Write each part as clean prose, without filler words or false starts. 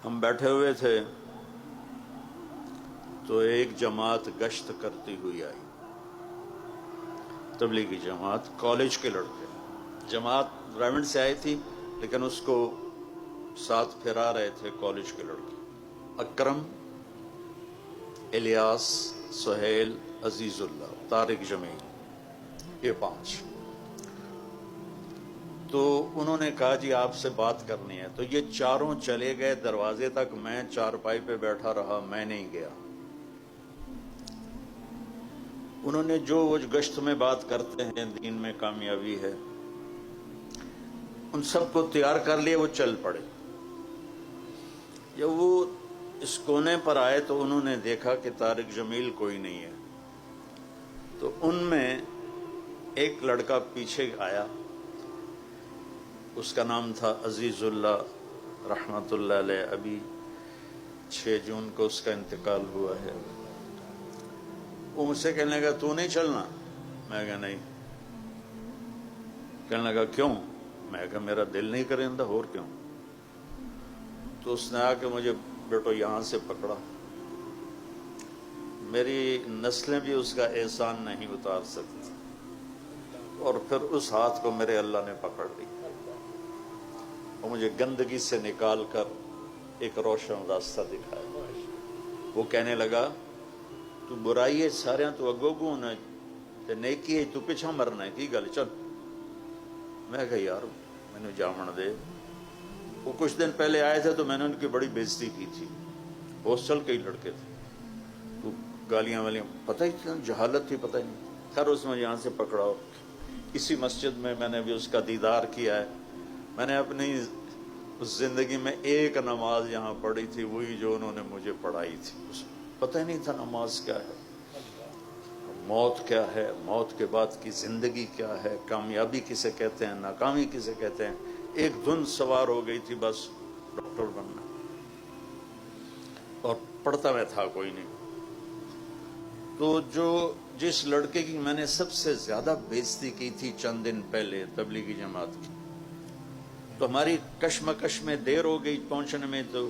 ہم بیٹھے ہوئے تھے تو ایک جماعت گشت کرتی ہوئی آئی، تبلیغی جماعت، کالج کے لڑکے۔ جماعت ریونڈ سے آئی تھی لیکن اس کو ساتھ پھرا رہے تھے کالج کے لڑکے، اکرم، الیاس، سہیل، عزیز اللہ، طارق جمیل، یہ 5۔ تو انہوں نے کہا جی آپ سے بات کرنی ہے، تو یہ چاروں چلے گئے دروازے تک، میں چارپائی پہ بیٹھا رہا، میں نہیں گیا۔ انہوں نے جو وہ گشت میں بات کرتے ہیں دین میں کامیابی ہے، ان سب کو تیار کر لیے، وہ چل پڑے۔ جب وہ اس کونے پر آئے تو انہوں نے دیکھا کہ طارق جمیل کوئی نہیں ہے، تو ان میں ایک لڑکا پیچھے آیا، اس کا نام تھا عزیز اللہ رحمۃ اللہ علیہ، ابھی 6 جون کو اس کا انتقال ہوا ہے۔ وہ مجھ سے کہنے لگا تو نہیں چلنا؟ میں کہا نہیں۔ کہنے لگا کیوں؟ میں کہا میرا دل نہیں کرے اندر، اور کیوں؟ تو اس نے آ کے مجھے بیٹو یہاں سے پکڑا، میری نسلیں بھی اس کا احسان نہیں اتار سکتی، اور پھر اس ہاتھ کو میرے اللہ نے پکڑ لی اور مجھے گندگی سے نکال کر ایک روشن راستہ دکھایا۔ وہ کہنے لگا تو برائی ہے سارے تو اگو گو ہونا تے نیکی ہے تو پیچھا مرنا ہے، کی گل چل۔ میں کہا یار میں جامن دے۔ وہ کچھ دن پہلے آئے تھے تو میں نے ان کی بڑی بےزتی کی تھی، ہاسٹل کے ہی لڑکے تھے، تو گالیاں والیاں پتہ ہی تھی، جہالت تھی، پتہ ہی نہیں۔ خیر اس میں یہاں سے پکڑا، اسی مسجد میں نے بھی اس کا دیدار کیا ہے۔ میں نے اپنی زندگی میں ایک نماز یہاں پڑھی تھی، وہی جو انہوں نے مجھے پڑھائی تھی۔ پتہ ہی نہیں تھا نماز کیا ہے، موت کیا ہے، موت کے بعد کی زندگی کیا ہے، کامیابی کسے کہتے ہیں، ناکامی کسے کہتے ہیں۔ ایک دھن سوار ہو گئی تھی، بس ڈاکٹر بننا، اور پڑھتا میں تھا کوئی نہیں۔ تو جس لڑکے کی میں نے سب سے زیادہ بےزتی کی تھی چند دن پہلے تبلیغی جماعت کی، تو ہماری کشمکش میں دیر ہو گئی پہنچنے میں، تو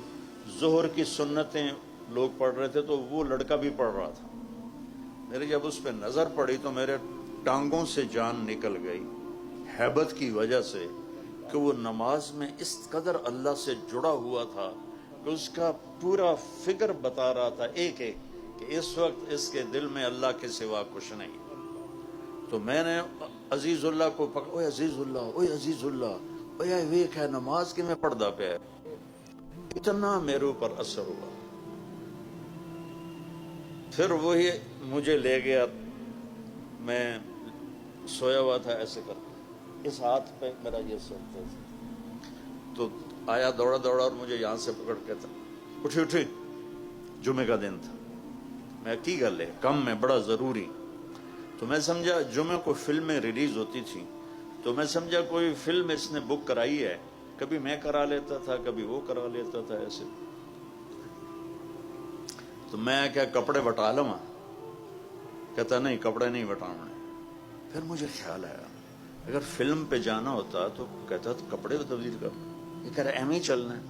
ظہر کی سنتیں لوگ پڑھ رہے تھے تو وہ لڑکا بھی پڑھ رہا تھا۔ میری جب اس پہ نظر پڑی تو میرے ٹانگوں سے جان نکل گئی ہیبت کی وجہ سے، کہ وہ نماز میں اس قدر اللہ سے جڑا ہوا تھا کہ اس کا پورا فکر بتا رہا تھا ایک ایک کہ اس وقت اس کے دل میں اللہ کے سوا کچھ نہیں۔ تو میں نے عزیز اللہ کو پکڑا، اوے عزیز اللہ، اوے عزیز اللہ، اوے ویک ہے نماز کے میں پڑھدا پیا ہے۔ اتنا میرے اوپر اثر ہوا، پھر وہی مجھے لے گیا، میں سویا ہوا تھا ایسے کر کے، اس ہاتھ پہ میرا یہ سوتا تھا، تو آیا دوڑا دوڑا اور مجھے یہاں سے پکڑ کے تھا، اٹھی اٹھی، جمعے کا دن تھا۔ میں کی گل ہے کم میں بڑا ضروری، تو میں سمجھا جمعے کو فلمیں ریلیز ہوتی تھی، تو میں سمجھا کوئی فلم اس نے بک کرائی ہے، کبھی میں کرا لیتا تھا کبھی وہ کرا لیتا تھا ایسے۔ تو میں کیا کپڑے بٹا لوں؟ کہتا نہیں کپڑے نہیں بٹانے۔ پھر مجھے خیال آیا اگر فلم پہ جانا ہوتا تو کہتا تو کپڑے تبدیل کر، یہ کہہ رہا ایم ہی چلنا ہے۔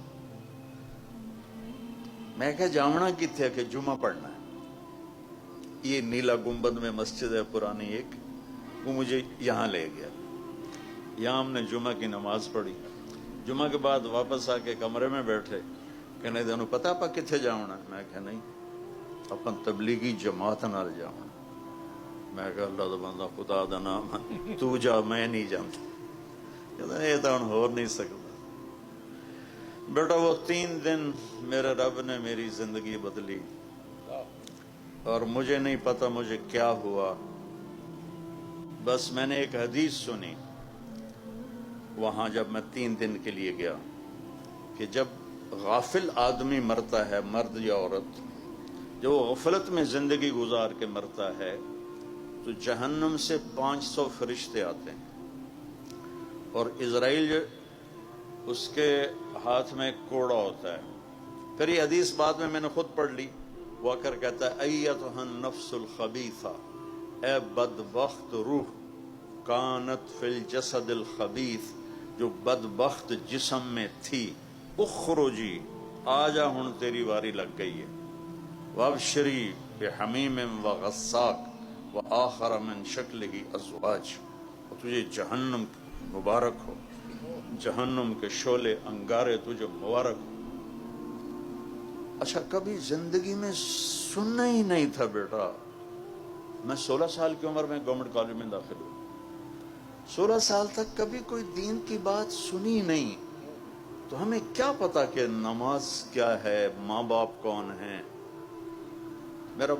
میں کہا جامنا کتنے کہ جمعہ پڑھنا ہے، یہ نیلا گنبد میں مسجد ہے پرانی ایک، وہ مجھے یہاں لے گیا، یہاں ہم نے جمعہ کی نماز پڑھی۔ جمعہ کے بعد واپس آ کے کمرے میں بیٹھے، کہنے دنوں پتا پا کتنے جاؤنا؟ میں کہا نہیں اپن تبلیغی جماعت نال جاؤنا۔ میں کہا اللہ دا بندہ خدا دا نام تو جا، میں نہیں جانتا۔ کہتا یہ تو ہن ہو نہیں سکتا۔ بیٹا وہ 3 دن میرے رب نے میری زندگی بدلی، اور مجھے نہیں پتا مجھے کیا ہوا، بس میں نے ایک حدیث سنی وہاں جب میں 3 دن کے لیے گیا، کہ جب غافل آدمی مرتا ہے، مرد یا عورت، جو غفلت میں زندگی گزار کے مرتا ہے، تو جہنم سے 500 فرشتے آتے ہیں، اور اسرائیل اس کے ہاتھ میں کوڑا ہوتا ہے۔ پھر یہ حدیث بعد میں نے خود پڑھ لی، وہ کر کہتا ہے ایتھا النفس الخبیثہ، اے بدبخت روح، کانت فی الجسد الخبیث، جو بدبخت جسم میں تھی، اخرجی آ جا ہن تیری واری لگ گئی ہے. وابشری بحمیم وغساق وآخر من شکلہ ازواج. اور تجھے جہنم مبارک ہو، جہنم کے شعلے انگارے تجھے مبارک ہو. اچھا کبھی زندگی میں سننا ہی نہیں تھا بیٹا. میں 16 سال کی عمر میں گورنمنٹ کالج میں داخل ہوں. 16 سال تک کبھی کوئی دین کی بات سنی نہیں. تو ہمیں کیا پتا کہ نماز کیا ہے، ماں باپ کون ہیں. میرا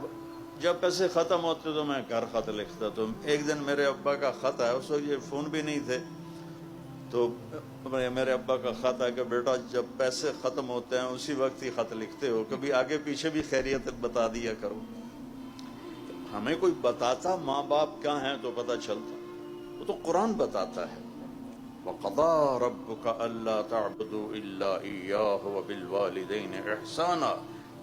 جب پیسے ختم ہوتے تو میں گھر خط لکھتا. تو ایک دن میرے ابا کا خط آیا، اس وقت یہ فون بھی نہیں تھے. تو میرے ابا کا خط آیا کہ بیٹا جب پیسے ختم ہوتے ہیں اسی وقت ہی خط لکھتے ہو، کبھی آگے پیچھے بھی خیریت بتا دیا کرو. ہمیں کوئی بتاتا ماں باپ کیا ہیں تو پتہ چلتا. وہ تو قرآن بتاتا ہے. وَقَضَىٰ رَبُّكَ أَلَّا تَعْبُدُوا إِلَّا إِيَّاهُ وَبِالْوَالِدَيْنِ إِحْسَانًا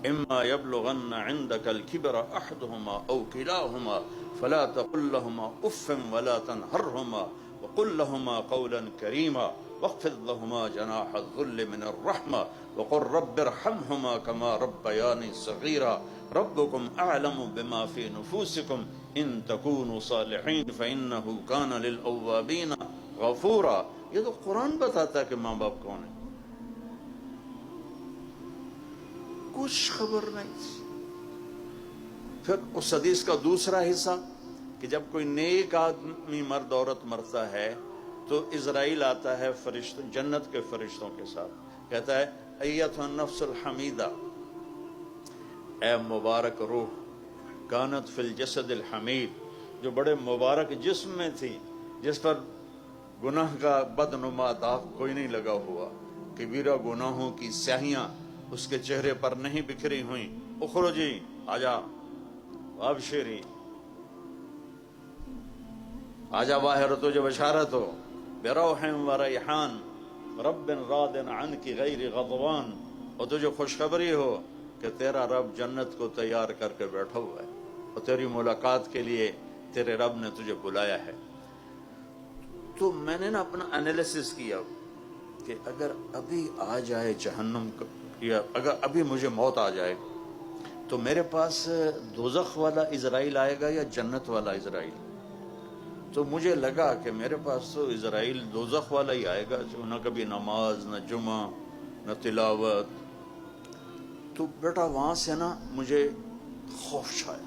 إِمَّا يَبْلُغَنَّ عِندَكَ الْكِبَرَ أَحَدُهُمَا أَوْ كِلَاهُمَا فَلَا تَقُل لَّهُمَا أُفٍّ وَلَا تَنْهَرْهُمَا وَقُل لَّهُمَا قَوْلًا كَرِيمًا وَاخْفِضْ لَهُمَا جَنَاحَ الذُّلِّ مِنَ الرَّحْمَةِ وَقُل رَّبِّ ارْحَمْهُمَا كَمَا رَبَّيَانِي صَغِيرًا رَبُّكُمْ أَعْلَمُ بِمَا فِي نُفُوسِكُمْ إِن تَكُونُوا صَالِحِينَ فَإِنَّهُ كَانَ لِلْأَوَّابِينَ غفورا. یہ تو قرآن بتاتا ہے کہ ماں باپ کون ہیں. کچھ خبر نہیں. پھر اس حدیث کا دوسرا حصہ کہ جب کوئی نیک آدمی مرد عورت مرتا ہے تو اسرائیل آتا ہے فرشتوں، جنت کے فرشتوں کے ساتھ، کہتا ہے ایتھا النفس الحمیدہ، اے مبارک روح، کانت فی الجسد الحمید، جو بڑے مبارک جسم میں تھی، جس پر گناہ کا بدنما داغ کوئی نہیں لگا ہوا، کبیرہ گناہوں کی سیاہیاں اس کے چہرے پر نہیں بکھری ہوئیں. اخرجی، آجا، ابشری، آجا باہر، تجھے بشارت ہو، بروح و ریحان رب راض عنک غیر غضبان. اور تجھے خوشخبری ہو کہ تیرا رب جنت کو تیار کر کے بیٹھا ہوا ہے اور تیری ملاقات کے لیے تیرے رب نے تجھے بلایا ہے. تو میں نے نا اپنا انالیسس کیا کہ اگر ابھی آ جائے جہنم یا اگر ابھی مجھے موت آ جائے تو میرے پاس دوزخ والا اسرائیل آئے گا یا جنت والا اسرائیل. تو مجھے لگا کہ میرے پاس تو اسرائیل دوزخ والا ہی آئے گا، جو نہ کبھی نماز، نہ جمعہ، نہ تلاوت. تو بیٹا وہاں سے نا مجھے خوف چھایا.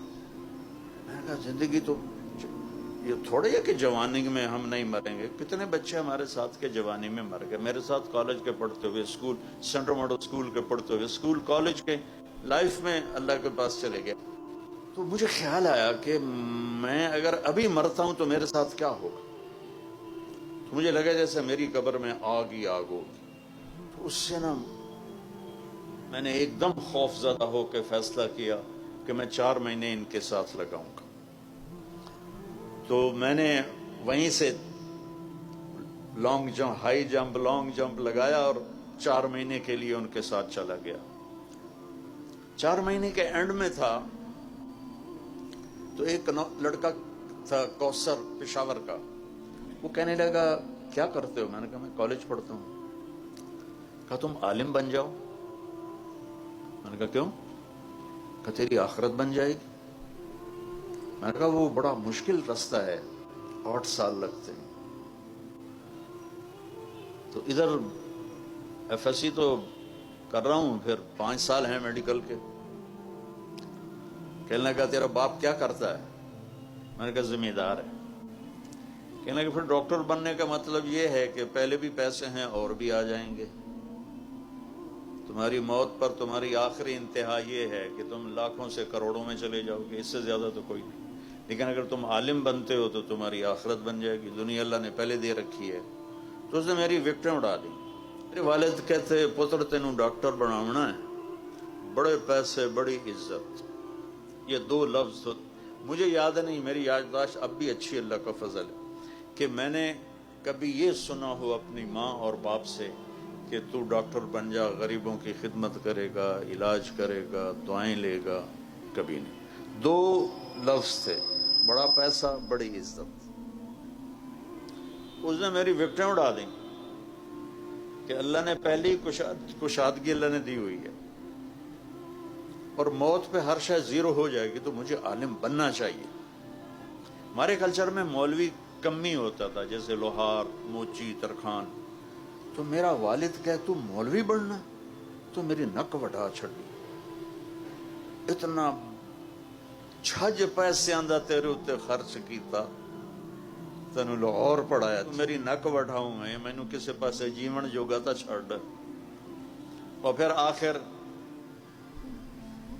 میں نے کہا زندگی تو یہ تھوڑے ہے کہ جوانی میں ہم نہیں مریں گے. کتنے بچے ہمارے ساتھ کے جوانی میں مر گئے، میرے ساتھ کالج کے پڑھتے ہوئے، اسکول سینٹرل ماڈل اسکول کے پڑھتے ہوئے، اسکول کالج کے لائف میں اللہ کے پاس چلے گئے. تو مجھے خیال آیا کہ میں اگر ابھی مرتا ہوں تو میرے ساتھ کیا ہوگا. تو مجھے لگا جیسے میری قبر میں آگ ہی آگ ہوگی. تو اس سے نا میں نے ایک دم خوف زدہ ہو کے فیصلہ کیا کہ میں 4 مہینے ان کے ساتھ لگاؤں گا. تو میں نے وہیں سے long jump, high jump, long jump لگایا اور 4 مہینے کے لیے ان کے ساتھ چلا گیا. 4 مہینے کے اینڈ میں تھا تو ایک لڑکا تھا کوثر پشاور کا، وہ کہنے لگا کیا کرتے ہو؟ میں نے کہا میں کالج پڑھتا ہوں. کہا تم عالم بن جاؤ. میں نے کہا کیوں؟ کہا تیری آخرت بن جائے گی. میں نے کہا وہ بڑا مشکل رستہ ہے، 8 سال لگتے ہیں. تو ادھر ایف ایس سی تو کر رہا ہوں، پھر 5 سال ہیں میڈیکل کے. کہنے لگا تیرا باپ کیا کرتا ہے؟ میں نے کہا ذمہ دار ہے. کہنے لگا پھر ڈاکٹر بننے کا مطلب یہ ہے کہ پہلے بھی پیسے ہیں اور بھی آ جائیں گے. تمہاری موت پر تمہاری آخری انتہا یہ ہے کہ تم لاکھوں سے کروڑوں میں چلے جاؤ گے، اس سے زیادہ تو کوئی نہیں. لیکن اگر تم عالم بنتے ہو تو تمہاری آخرت بن جائے گی، دنیا اللہ نے پہلے دے رکھی ہے. تو اس نے میری وکٹیں اڑا دی. میرے والد کہتے پتر تینوں ڈاکٹر بناونا ہے، بڑے پیسے بڑی عزت. یہ 2 لفظ تو مجھے یاد نہیں، میری یادداشت اب بھی اچھی، اللہ کا فضل ہے، کہ میں نے کبھی یہ سنا ہو اپنی ماں اور باپ سے کہ تو ڈاکٹر بن جا، غریبوں کی خدمت کرے گا، علاج کرے گا، دعائیں لے گا. کبھی نہیں. 2 لفظ تھے، بڑا پیسہ بڑی عزت. اس نے میری وکٹیں اڑا دیں. کہ اللہ نے پہلی کشادگی اللہ نے دی ہوئی ہے اور موت پہ ہر شے زیرو ہو جائے گی، تو مجھے عالم بننا چاہیے۔ ہمارے کلچر میں مولوی کم ہی ہوتا تھا، جیسے لوہار، موچی، ترخان۔ تو میرا والد کہے تو مولوی بننا، تو میری نک وڈا چھڑی، اتنا چھج پیسے آندا تیرے اتنے خرچ کیتا، تینو لاہور پڑھایا، میری نک وڈاؤں میں مینو کسے پاسے جیون جوگا تا چھڑ۔ اور پھر آخر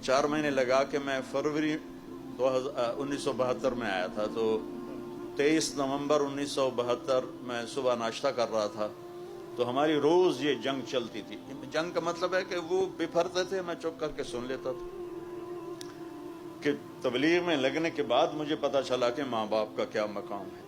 4 مہینے لگا کے میں فروری 1972 میں آیا تھا، تو 23 نومبر 1972 میں صبح ناشتہ کر رہا تھا، تو ہماری روز یہ جنگ چلتی تھی۔ جنگ کا مطلب ہے کہ وہ بفرتے تھے، میں چپ کر کے سن لیتا تھا۔ کہ تبلیغ میں لگنے کے بعد مجھے پتا چلا کہ ماں باپ کا کیا مقام ہے۔